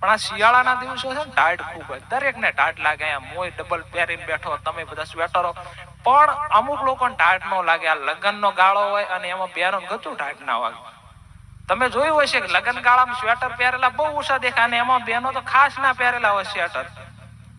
પણ આ શિયાળાના દિવસો છે ને ટાઢ ખૂબ હોય, દરેક ને ટાઢ લાગે. અહીંયા મોય ડબલ પહેરીને બેઠો, તમે બધા સ્વેટરો, પણ અમુક લોકોને ટાઢ ન લાગે. આ લગ્નનો ગાળો હોય અને એમાં બેનો ગતું ટાઢ ના વાગે. તમે જોયું હશે કે લગ્ન ગાળામાં સ્વેટર પહેરેલા બહુ ઓછા દેખાય અને એમાં બેનો તો ખાસ ના પહેરેલા હોય સ્વેટર.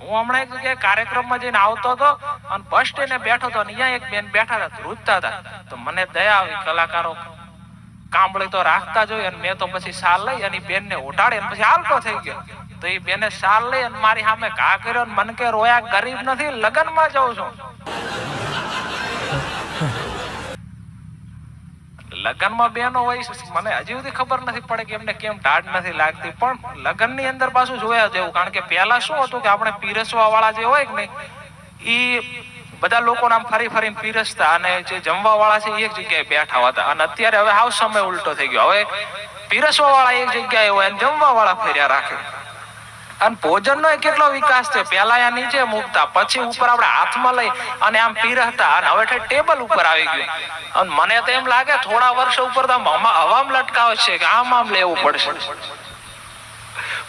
હું હમણાં એક જગ્યાએ કાર્યક્રમમાં જઈને આવતો હતો અને બસ સ્ટેન્ડે બેઠો હતો અને અહીંયા એક બેન બેઠા હતા, ધ્રુજતા હતા. તો મને દયા આવી, કલાકારો કાંબળી તો રાખતા જોઈ અને મેં તો પછી શાલ લઈ અને બેન ને ઉઠાડી અને પછી હાલતો થઈ ગયો. તો એ બેને શાલ લઈ અને મારી સામે ઘા કર્યો, મન કે રોયા, ગરીબ નથી, લગ્નમાં જાઉં છું. લગ્નમાં બેનો હોય, મને હજી સુધી ખબર નથી પડે કે એમને કેમ ટાઢ નથી લાગતી. પણ લગ્ન ની અંદર પાછું જોયા જેવું, કારણ કે પેલા શું હતું કે આપણે પીરસવા વાળા જે હોય ને ઈ બધા લોકો આમ ફરી ફરીને પીરસતા અને જે જમવા વાળા છે એક જગ્યાએ બેઠા હતા. અને અત્યારે હવે હાવ સમય ઉલટો થઈ ગયો. હવે પીરસવા વાળા એક જગ્યાએ હોય અને જમવા વાળા ફર્યા રાખે. અને ભોજન નો કેટલો વિકાસ છે. પેલા આ નીચે મૂકતા, પછી ઉપર આપણે હાથમાં લઈ અને આમ પીરસતા, અને હવે ટેબલ ઉપર આવી ગયું. અને મને તો એમ લાગે થોડા વર્ષો ઉપર તો હવામાં લટકાવે છે કે આમ લેવું પડશે.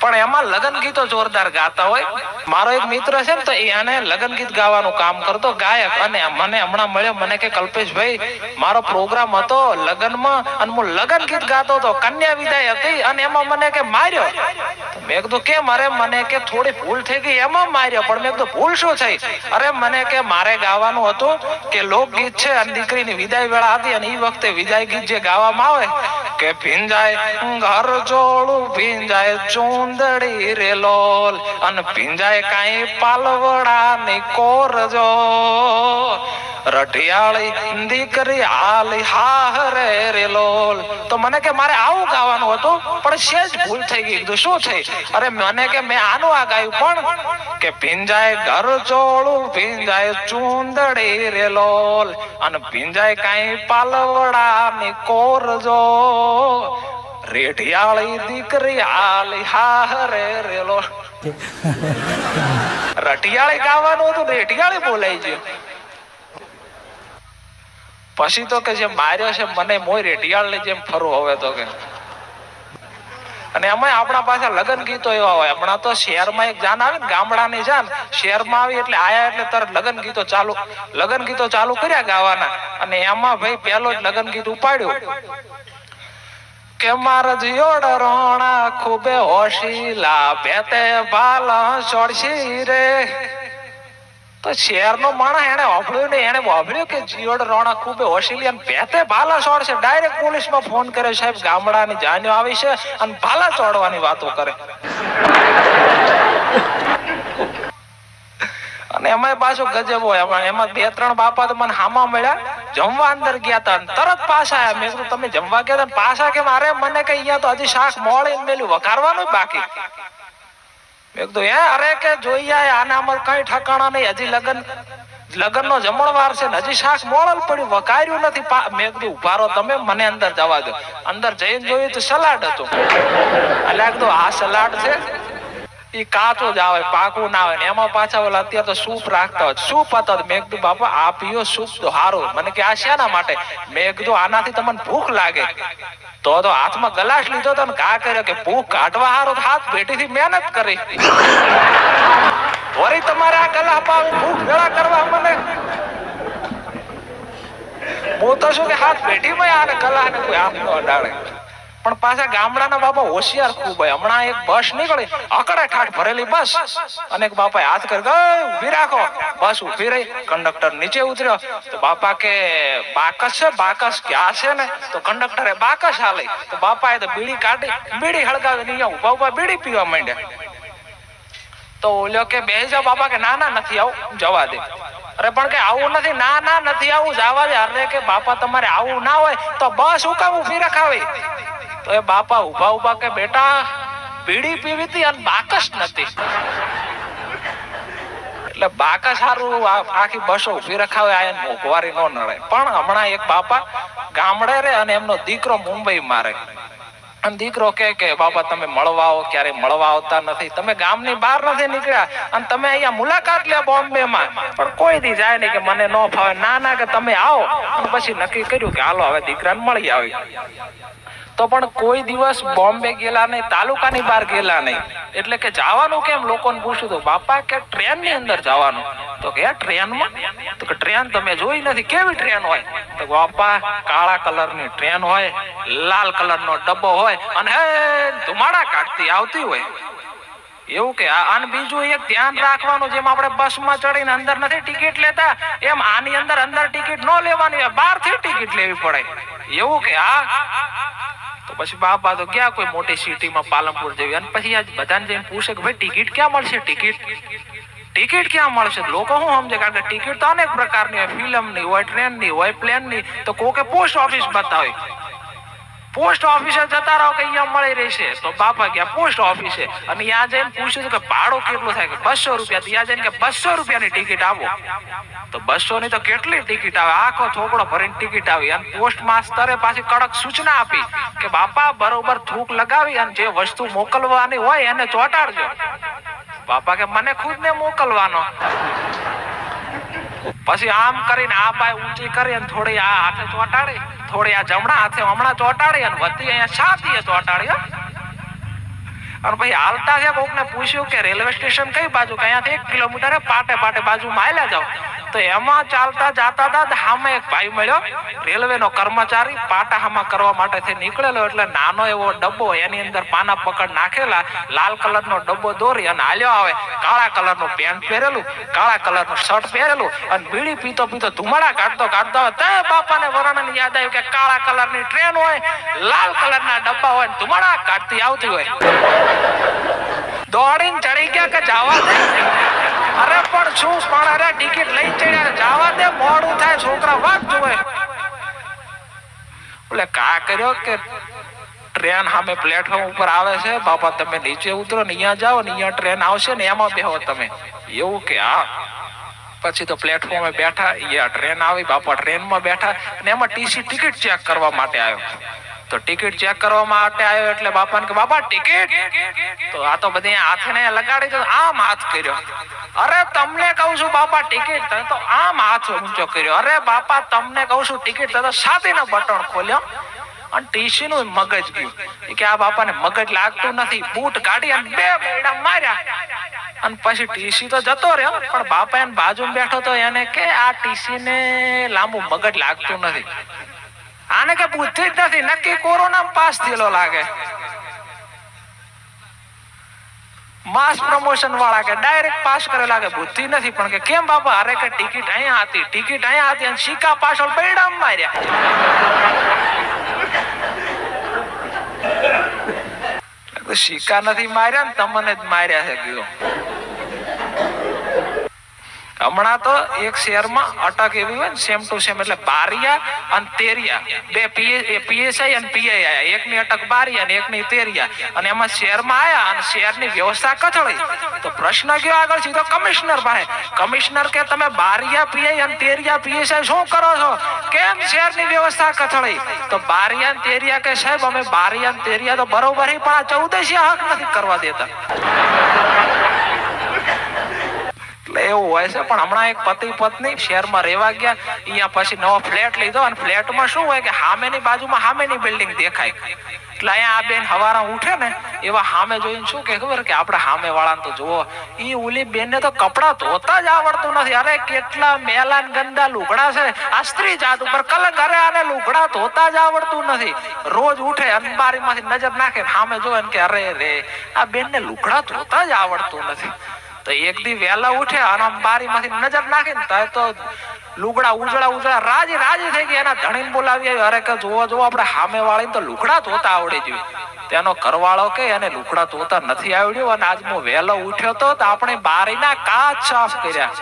પણ એમાં લગ્ન ગીતો જોરદાર ગાતા હોય. મારો એક મિત્ર છે ને, તો એને લગ્ન ગીત ગાવાનું કામ કરતો, ગાયક. અને મને હમણાં મળ્યો, મને કે કલ્પેશભાઈ, મારો પ્રોગ્રામ હતો લગ્નમાં અને હું લગ્ન ગીત ગાતો હતો, કન્યા વિદાય હતી અને એમાં મને કે માર્યો. મેં કીધું કેમ? અરે મને કે થોડી ભૂલ થઈ ગઈ એમાં માર્યો. પણ મેં કીધું ભૂલ શું થઈ? અરે મને કે મારે ગાવાનું હતું કે લોકગીત છે અને દીકરીની વિદાય વેળા હતી અને એ વખતે વિદાય ગીત જે ગાવામાં આવે કે ભીંજાય ઘર જોડું ભીંજાય ચૂંદડી રે લોલ અને ભીંજાય કાંઈ પાલવડા ની કોરજો રઢિયાળી દીકરી આલી હારે રે લોલ. તો મને કે મારે આવું ગાવાનું હતું પણ સેજ ભૂલ થઈ ગઈ. કીધું શું થઈ? અરે મને કે મેં આનું આ ગાયું પણ કે ભીંજાય ઘર જોડું ભીંજાય ચૂંદડી રે લોલ અને ભીંજાય કાંઈ પાલવડા ની કોરજો રેઢિયાળી દીકરી આલી હારે રે લોલ. રઢિયાળી ગાવાનું હતું, રેઢિયાળી બોલાઈ ગયું. પછી તો કે જે માર્યો છે મને મોય રેઢિયાળ ની જેમ ફરું હવે તો કે. અને એમાં આપણા પાસે લગ્ન ગીતો એવા હોય. હમણાં તો શહેરમાં એક જાન આવે ને, ગામડાની જાન શહેરમાં આવી એટલે આયા એટલે તરત લગ્ન ગીતો ચાલુ કર્યા ગાવાના. અને એમાં ભાઈ પેલો જ લગ્ન ગીત ઉપાડ્યું કે મારા જીયોડ રોણા ખૂબે હોશીલા ભેતે ભાલા ચોડશી રે. તો શહેરનો માણસ એને વાપર્યું ને, એને વાપર્યું કે જીયોડ રોણા ખૂબે હોશીલી અને ભેતે ભાલા ચોડશે. ડાયરેક્ટ પોલીસમાં ફોન કરે, સાહેબ ગામડાની જાન્યો આવી છે અને ભાલા ચોડવાની વાતો કરે. અને એમાં પાછું ગજબ હોય. એમાં બે ત્રણ બાપા તો મને હામા મળ્યા, જમવા અંદર ગયા હતા તરત પાછા આવ્યા. મેં કીધું તમે જમવા ગયા હતા પાછા કેમ? અરે મને કે અહીંયા તો હજી શાક મોળીને મેલ્યું, વઘારવાનું બાકી. મેં કીધું અરે કે જોઈ આનામાં કઈ ઠકાણા નહીં, હજી લગ્ન નો જમણવાર છે ને હજી શાક મોળલ પડ્યું, વઘાર્યું નથી. મેં કીધું ઉભા રહો તમે, મને અંદર જવા દો. અંદર જઈને જોયું તો સલાડ હતું. એટલે કીધું આ સલાડ છે, ઈ કાચો જ આવે, પાકું ના આવે. ને એમાં પાછા ઓલા અત્યારે તો સૂપ રાખતા હોય, સૂપ હતા. મેં કીધું બાપા આ પીઓ સૂપ તો સારું. મને કે આ શેના માટે? મેં કીધું આનાથી તમને ભૂખ લાગે. તો હાથમાં ગલાસ લીધો તો ઘા કર્યો કે ભૂખ કાઢવા હારો હાથ પેટીથી મહેનત કરી. વળી તમારે આ ગલા પાવી ભૂખ ભેળા કરવા મને? હું તો શું કે હાથ પેટીમાં આને ગલા ને કોઈ હાથ નો અડાડે. પણ પાછા ગામડાના બાપા હોશિયાર ખૂબ હોય. હમણાં એક બસ નીકળી, અકડે ઠાઠ ભરેલી બસ, અને એક બાપા હાથ કરી ઉભી રાખો. બસ ઉભી રહી, કંડક્ટર નીચે ઉતર્યો. તો બાપા કે બાકસ છે? બાકસ ક્યાં છે ને? તો કંડક્ટરે બાકસ હાલી. તો બાપાએ તો બીડી કાઢી, બીડી હળગાવી અહીંયા ઉભા ઉભા બીડી પીવા માંડ્યા. તો ઓલ્યો કે બે જાવ. બાપા કે ના ના નથી આવું, જવા દે. અરે પણ કે આવું નથી. ના ના નથી આવું, જવા દે. અરે કે બાપા તમારે આવું ના હોય તો બસ હું કામ ઉભી રખાવી? તો એ બાપા ઉભા ઉભા કે બેટા બીડી પીવી હતી અને બાકસ નથી. એટલે બાકસ સારું આખી બસો ઉભી રખાવે, આ મોંઘવારી નો નડે. પણ હમણાં એક બાપા ગામડે રે અને એમનો દીકરો મુંબઈ મારે. અને દીકરો કે બાપા તમે મળવા આવો, ક્યારે મળવા આવતા નથી, તમે ગામની બહાર નથી નીકળ્યા અને તમે અહીંયા મુલાકાત લે બોમ્બે માં. પણ કોઈ દી જાય નહીં કે મને ન ફાવે. ના ના કે તમે આવો. અને પછી નક્કી કર્યું કે હાલો હવે દીકરાને મળી આવી. તો પણ કોઈ દિવસ બોમ્બે ગયેલા નહીં, તાલુકાની બહાર ગયેલા નહીં. એટલે કે જવાનું કેમ, લોકોને પૂછ્યું તો બાપા કે ટ્રેન ની અંદર જવાનું. તો કે ટ્રેનમાં? તો કે ટ્રેન તમે જોઈ નથી. કેવી ટ્રેન હોય? તો બાપા કાળા કલરની ટ્રેન હોય, લાલ કલરનો ડબ્બો હોય અને હે ધુમાડા કાઢતી આવતી હોય. એવું કે આને બીજું એક ધ્યાન રાખવાનું, જેમ આપણે બસમાં ચડીને અંદર નથી ટિકિટ લેતા, એમ આની અંદર ટિકિટ ન લેવાની, બહારથી ટિકિટ લેવી પડે. એવું કે તો પછી બાપા તો ગયા કોઈ મોટી સિટીમાં, પાલનપુર જેવી, અને પછી આજ બધાને જઈને પૂછે કે ભાઈ ટિકિટ ક્યાં મળશે, ટિકિટ ક્યાં મળશે? લોકો શું સમજે, કારણ કે ટિકિટ તો અનેક પ્રકારની હોય, ફિલ્મની હોય, ટ્રેનની હોય, પ્લેનની. તો કોકે પોસ્ટ ઓફિસ બતાવે, પોસ્ટ ઓફિસે જતા રહો કે અહીંયા મળી રહેશે. તો બાપા ગયા પોસ્ટ ઓફિસે, અને ત્યાં જઈને પૂછ્યું કે ભાડું કેટલું થાય, કે 200 રૂપિયા. ત્યાં જઈને કે 200 રૂપિયાની ટિકિટ આપો. તો 200 ની તો કેટલી ટિકિટ આવે, આખો થોકડો ભરીને ટિકિટ આવી. અને પોસ્ટ માસ્તરે પાછી કડક સૂચના આપી કે બાપા બરોબર થૂક લગાવી અને જે વસ્તુ મોકલવાની હોય એને ચોંટાડજો. બાપા કે મને ખુદ ને મોકલવાનો. પછી આમ કરીને આ બાય ઊંચી કરી અને થોડી આ હાથે ચોંટાડી, થોડી આ જમણા હાથે હમણાં ચોંટાડી અને વધી અહીંયા છાતીએ ચોંટાડી. અને પછી હાલતા છે, કોકને પૂછ્યું કે રેલવે સ્ટેશન કઈ બાજુ, કે અહીંયાથી 1 કિલોમીટર પાટે બાજુમાં આયલા જાવ. તો એમાં ચાલતા જાતા હતા, સામે એક ભાઈ મળ્યો, રેલવેનો કર્મચારી, પાટા હામા કરવા માટે નીકળેલો. એટલે નાનો એવો ડબ્બો, એની અંદર પાના પકડ નાખેલા, લાલ કલરનો ડબ્બો દોરી અને હાલ્યો આવે. કાળા કલરનું પેન્ટ પહેરેલું, કાળા કલરનું શર્ટ પહેરેલું, અને બીડી પીતો ધુમાડા કાઢતો આવે. તે બાપાને વર્ણન યાદ આવ્યું કે કાળા કલરની ટ્રેન હોય, લાલ કલરના ડબ્બા હોય, ધુમાડા કાઢતી આવતી હોય. દોડીને ચડી ગયા કે જવા દે. અરે પણ શું, પણ અરે ટિકિટ લઈ ચડ્યા, જવા દે, મોડું થાય, છોકરા વાત જોવે. એટલે કા કર્યો કે ટ્રેન સામે પ્લેટફોર્મ ઉપર આવે છે, બાપા તમે નીચે ઉતરો ને અહીંયા જાઓ ને અહીંયા ટ્રેન આવશે ને એમાં બેહો તમે. એવું કે હા. પછી તો પ્લેટફોર્મે બેઠા, અહીંયા ટ્રેન આવી, બાપા ટ્રેનમાં બેઠા અને એમાં ટિકિટ ચેક કરવા માટે આવ્યો. તો ટિકિટ ચેક કરવા માટે આવ્યો એટલે બાપાને કે બાપા ટિકિટ. તો આ તો બધી હાથને લગાડી તો આમ હાથ કર્યો. અરે તમને કહું છું બાપા ટિકિટ, તો આમ હાથ ઊંચો કર્યો. અરે બાપા તમને કહું છું ટિકિટ, તો છાતીનો બટન ખોલ્યો અને ટીસી નું મગજ ગયું. કે આ બાપાને મગજ લાગતું નથી. બૂટ કાઢી અને 2 બેડા માર્યા અને પછી ટીસી તો જતો રહ્યો. પણ બાપા એને બાજુમાં બેઠો તો એને કે આ ટીસી ને લાંબુ મગજ લાગતું નથી, આને કે બુદ્ધિ જ નથી, નક્કી કોરોના પાસ થયેલો લાગે. માસ પ્રમોશન વાળા કે ડાયરેક્ટ પાસ કરેલા, કે બુદ્ધિ નથી. પણ કે કેમ બાપા? અરે કે ટિકિટ અહીંયા હતી અને સિક્કા પાછળ બેડામ માર્યા. સિક્કા નથી માર્યા ને તમને જ માર્યા છે. ગયો હમણાં તો એક શહેરમાં અટક એવી હોય ને, સેમ ટુ સેમ, એટલે બારિયા અને તેરિયા, 2 પીએસઆઈ અને પીઆઈ આયા. એકની અટક બારિયા અને એકની તેરિયા. અને એમાં શહેરમાં આયા અને શહેરની વ્યવસ્થા કથળી. તો પ્રશ્ન ગયો આગળ સીધો કમિશનર પાસે. કમિશનર કે તમે બારિયા પીઆઈ અને તેરિયા પીએસઆઈ શું કરો છો? કેમ શહેરની વ્યવસ્થા કથળી? તો બારિયા અને તેરિયા કે સાહેબ અમે બારિયા અને તેરિયા તો બરોબર, પણ આ 14 હક નથી કરવા દેતા. એવું હોય છે. પણ હમણાં એક પતિ પત્ની શહેરમાં રહેવા ગયા, અહીંયા પછી નવો ફ્લેટ લીધો અને ફ્લેટમાં શું હોય કે સામેની બાજુમાં સામેની બિલ્ડિંગ દેખાય. એટલે અહીંયા આ બેન હવારા ઉઠે ને એવા સામે જોઈને શું કે ખબર કે આપણે સામે વાળાને તો જુઓ, ઈ ઓલી બેનને તો કપડા ધોતા જ આવડતું નથી. અરે કેટલા મેલા ગંદા લુગડા છે, આ સ્ત્રી જાત ઉપર કલંક. અરે આને લુગડા ધોતા જ આવડતું નથી. રોજ ઉઠે અને બારીમાંથી નજર નાખે, સામે જોવે કે અરે રે આ બેનને લુગડા ધોતા જ આવડતું નથી. તો એક દી વહેલા ઉઠ્યા અને બારીમાંથી નજર નાખીને તો લુગડા ઉજળા રાજી થઈ ગયા. એના ધણીને બોલાવી, અરે કે જોવો આપણે સામે વાળીને તો લુગડા ધોતા આવડી જોઈએ. તેનો ઘરવાળો કે એને લુગડા ધોતા નથી આવડ્યું, અને આજ હું વહેલો ઉઠ્યો તો આપણે બારીના કાચ સાફ કર્યા.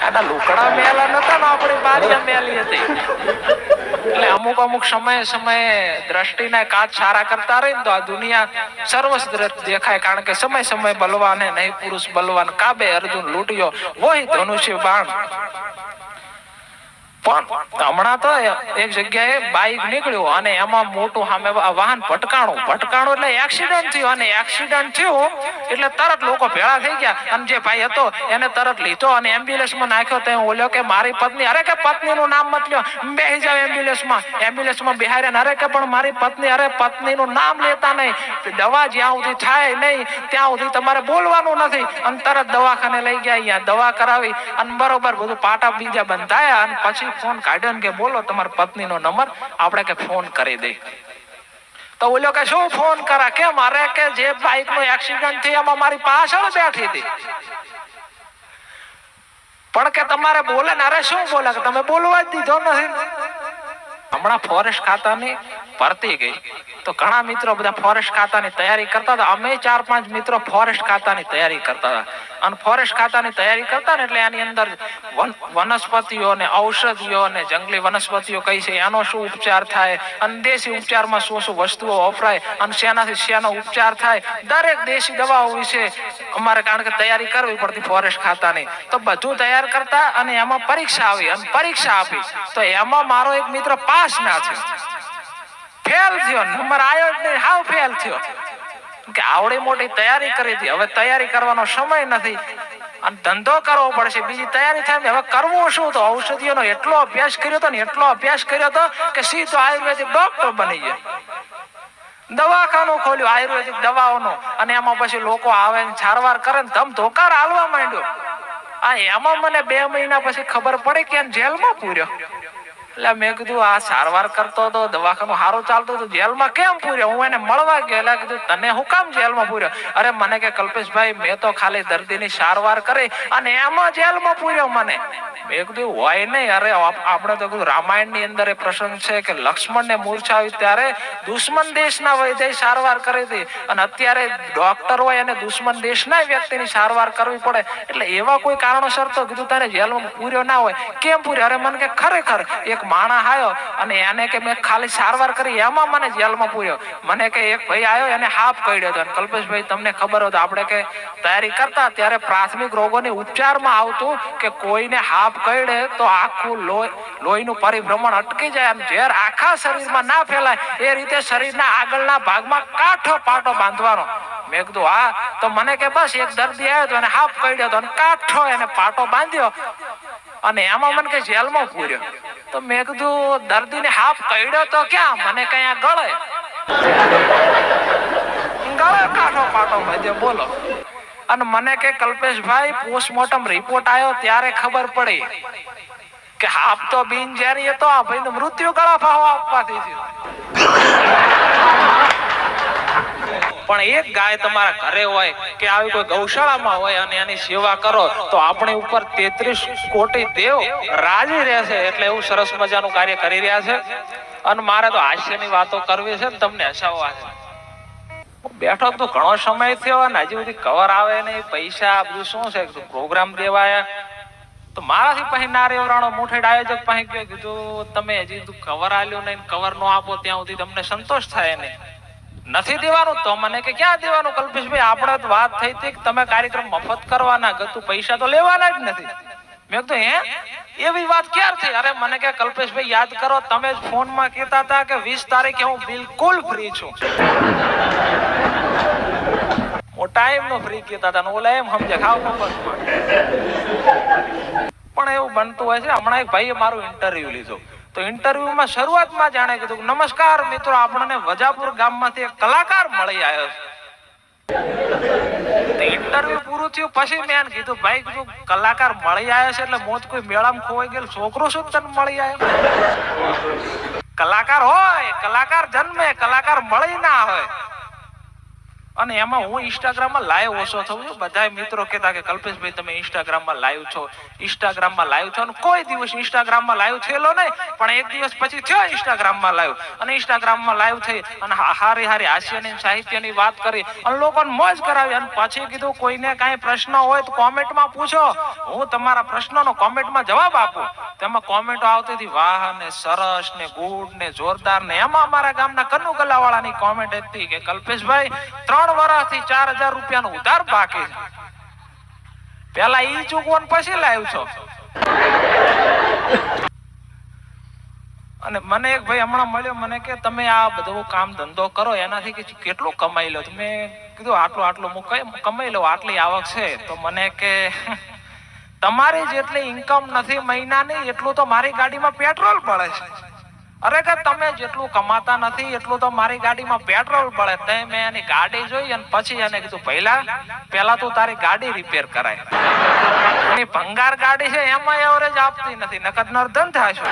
એના લુગડા મેલા નતા ને આપણી બારી મેલી હતી. એટલે અમુક સમયે દ્રષ્ટિના કાચ સારા કરતા રહી ને તો આ દુનિયા સર્વશ્રેષ્ઠ દેખાય. કારણ કે સમય બલવાન હે નહીં પુરુષ બલવાન, કાબે અર્જુન લૂંટ્યો વહી ધનુષ્ય બાણ. પણ હમણાં તો એક જગ્યાએ બાઇક નીકળ્યું અને એમાં મોટું સામે વાહન ભટકાણું એટલે એક્સિડન્ટ થયું અને એક્સિડન્ટ થયું એટલે તરત લોકો ભેળા થઈ ગયા અને જે ભાઈ હતો એને તરત લીધો અને એમ્બ્યુલન્સમાં નાખ્યો. તો બોલ્યો કે મારી પત્ની, અરે કે પત્નીનું નામ મત લ્યો, બેસી જાવ એમ્બ્યુલન્સમાં બેહાર્યા. અરે કે પણ મારી પત્ની, અરે પત્નીનું નામ લેતા નહીં, દવા જ્યાં સુધી થાય નહીં ત્યાં સુધી તમારે બોલવાનું નથી. અને તરત દવાખાને લઈ ગયા, અહીંયા દવા કરાવી અને બરોબર બધું પાટા બીજા બંધાયા અને પછી ફોન કાઢ્યો ને કે બોલો તમારી પત્નીનો નંબર આપણે કે ફોન કરી દે. તો બોલ્યો કે શું ફોન કરા, કેમ? અરે કે જે બાઇક નો એક્સિડન્ટ થયો એમાં મારી પાછળ બેઠી હતી. પણ કે તમારે બોલે ને, અરે શું બોલે કે તમે બોલવા જ દીધો નથી. હમણાં ફોરેસ્ટ ખાતાની ભરતી ગઈ તો ઘણા મિત્રો બધા ફોરેસ્ટ ખાતાની તૈયારી કરતા હતા. અમે 4-5 મિત્રો ફોરેસ્ટ ખાતાની તૈયારી કરતા હતા અને ફોરેસ્ટ ખાતાની તૈયારી કરતા ને એટલે એની અંદર વનસ્પતિઓ ને ઔષધિઓ ને જંગલી વનસ્પતિઓ કઈ છે, એનો શું ઉપચાર થાય અને દેશી ઉપચારમાં શું શું વસ્તુઓ વપરાય અને શેનાથી શેનો ઉપચાર થાય, દરેક દેશી દવાઓ વિશે અમારે કારણ કે તૈયારી કરવી પડતી ફોરેસ્ટ ખાતાની. તો બધું તૈયાર કરતા અને એમાં પરીક્ષા આવી અને પરીક્ષા આપી તો એમાં મારો એક મિત્ર પાસ ના થયો, ફેલ થયો, નંબર આવ્યો જ નહીં, હાવ ફેલ થયો. કે આવડી મોટી તૈયારી કરી હતી, હવે તૈયારી કરવાનો સમય નથી અને ધંધો કરવો પડશે, બીજી તૈયારી થાય. હવે કરવું શું? તો ઔષધિઓનો એટલો અભ્યાસ કર્યો હતો ને એટલો અભ્યાસ કર્યો હતો કે સીધો આયુર્વેદિક ડોક્ટર બની ગયો. દવાખાનું ખોલ્યું આયુર્વેદિક દવાઓનું અને એમાં પછી લોકો આવે ને સારવાર કરે ને ધમ ધોકાર હાલવા માંડ્યો. આ એમાં મને 2 મહિના પછી ખબર પડી કે જેલમાં પૂર્યો. એટલે મેં કીધું આ સારવાર કરતો હતો, દવાખાનું સારું ચાલતું હતું, જેલમાં કેમ પૂર્યો? હું એને મળવા ગયો એટલે કીધું તને હું કામ જેલમાં પૂર્યો? અરે મને કે કલ્પેશભાઈ મેં તો ખાલી દર્દીની સારવાર કરી અને એમાં જેલમાં પૂર્યો મને. મેં કીધું હોય નહીં, અરે આપણે તો કીધું રામાયણ ની અંદર એ પ્રસંગ છે કે લક્ષ્મણ ને મૂર્છા આવી ત્યારે દુશ્મન દેશના વૈદ્ય સારવાર કરી હતી અને અત્યારે ડોક્ટર હોય અને દુશ્મન દેશના વ્યક્તિની સારવાર કરવી પડે. એટલે એવા કોઈ કારણોસર તો કીધું તારે જેલમાં પૂર્યો ના હોય. કેમ પૂર્યો? અરે મને કે ખરેખર એક માણસ આવ્યો અને એને કે મેં ખાલી સારવાર કરી એમાં મને જેલમાં પૂર્યો. મને કે એક ભાઈ આવ્યો એને હાફ કહ્યો હતો. કલ્પેશભાઈ તમને ખબર હોય તો આપણે કે તૈયારી કરતા ત્યારે પ્રાથમિક રોગોની ઉપચારમાં આવતું કે કોઈને હાફ કઈડે તો આખું લોહીનું પરિભ્રમણ અટકી જાય અને ઝેર આખા શરીરમાં ના ફેલાય એ રીતે શરીરના આગળના ભાગમાં કાઠો પાટો બાંધવાનો. મેં કીધું હા. તો મને કે બસ એક દર્દી આવ્યો તો એને હાફ કઈડ્યો હતો અને કાઠો એને પાટો બાંધ્યો અને એમાં મને કે જેલમાં પૂર્યો. તો મેં કીધું દર્દીને હાફ કઈડ્યો તો ક્યાં? મને કઈ ગળે કાઠો પાટો બાંધ્યો, બોલો. અને મને કે કલ્પેશભાઈ પોસ્ટમોર્ટમ રિપોર્ટ આવ્યો ત્યારે ખબર પડી કે હાફ તો બિનઝેરી હતો, આ ભાઈનું મૃત્યુ ગળા ફાવો આપવાથી થયું. પણ એક ગાય તમારા ઘરે હોય કે આવી કોઈ ગૌશાળામાં હોય અને એની સેવા કરો તો આપણી ઉપર 33 કોટી દેવ રાજી રહેશે. એટલે એવું સરસ મજાનું કાર્ય કરી રહ્યા છે અને મારે તો હાસ્યની વાતો કરવી છે ને તમને હસાવવા છે. બેઠો તો ઘણો સમય થયો અને હજી સુધી કવર આવે નહીં, પૈસા બધું શું છે પ્રોગ્રામ દેવાયા તો મારાથી પછી નારેવરાણો મુઠેડ આયોજક પાસે ગયો, કીધું તમે હજી કવર આલ્યું નહીં, કવર નો આપો ત્યાં સુધી તમને સંતોષ થાય નહીં, નથી દેવાનું. તો મને કે ક્યાં દેવાનું કલ્પેશભાઈ? આપણે તો વાત થઈ હતી કે તમે કાર્યક્રમ મફત કરવાના, ગતું પૈસા તો લેવાના જ નથી. મેં કીધું હે એવી વાત ક્યારે થઈ? અરે મને કે કલ્પેશભાઈ યાદ કરો તમે જ ફોનમાં કહેતા હતા કે 20 તારીખે હું બિલકુલ ફ્રી છું. ટાઈમ નો ફ્રી કહેતા હતા, ઓલા એમ સમજે ખાવ પણ એવું બનતું હોય છે. હમણાં એક ભાઈએ મારું ઇન્ટરવ્યુ લીધું તો ઇન્ટરવ્યુમાં શરૂઆતમાં જાણે કીધું નમસ્કાર મિત્રો, આપણને વજાપુર ગામમાંથી એક કલાકાર મળી આવ્યો છે. ઇન્ટરવ્યુ પૂરું થયું પછી મેં કીધું ભાઈ કીધું કલાકાર મળી આવ્યો છે એટલે મોત કોઈ મેળામાં ખોવાઈ ગયેલ છોકરો શું તને મળી આવ્યો? કલાકાર હોય, કલાકાર જન્મે, કલાકાર મળી ના હોય. અને એમાં હું ઇન્સ્ટાગ્રામમાં લાઈવ ઓછો થઉં છું. બધા મિત્રો કહેતા કે કલ્પેશભાઈ તમે ઇન્સ્ટાગ્રામમાં લાઈવ છો, ઇન્સ્ટાગ્રામમાં લાઈવ છો. કોઈ દિવસ ઇન્સ્ટાગ્રામમાં લાઈવ થયેલો નહીં પણ એક દિવસ પછી થયો ઇન્સ્ટાગ્રામમાં લાઈવ અને ઇન્સ્ટાગ્રામમાં લાઈવ થઈ અને હારી હાસ્યની સાહિત્યની વાત કરી અને લોકોને મોજ કરાવી અને પછી કીધું કોઈને કાંઈ પ્રશ્ન હોય તો કોમેન્ટમાં પૂછો, હું તમારા પ્રશ્નોનો કોમેન્ટમાં જવાબ આપું. તેમાં કોમેન્ટો આવતી હતી વાહ ને સરસ ને ગુડ ને જોરદાર ને. એમાં અમારા ગામના કનુ ગલાવાળાની કોમેન્ટ હતી કે કલ્પેશભાઈ 3 વર્ષથી 4000 રૂપિયાનો ઉધાર બાકી છે, પેલા ઈ ચૂકવો પછી લાવ્યો છો. અને મને એક ભાઈ હમણાં મળ્યો, મને કે તમે આ બધું કામ ધંધો કરો એનાથી કે કેટલું કમાઈ લો? મેં કીધું આટલું આટલું હું કમાઈ લઉં, આટલી આવક છે. તો મને કે તમારી જેટલી ઇન્કમ નથી મહિનાની એટલું તો મારી ગાડીમાં પેટ્રોલ બળે છે. અરે કે તમે જેટલું કમાતા નથી એટલું તો મારી ગાડીમાં પેટ્રોલ બળે. તે મેં એની ગાડી જોઈ અને પછી એને કીધું પહેલા તો તારી ગાડી રિપેર કરાય. એની ભંગાર ગાડી છે એમાં એવરેજ આપતી નથી, નકર નર્ધન થાય છે.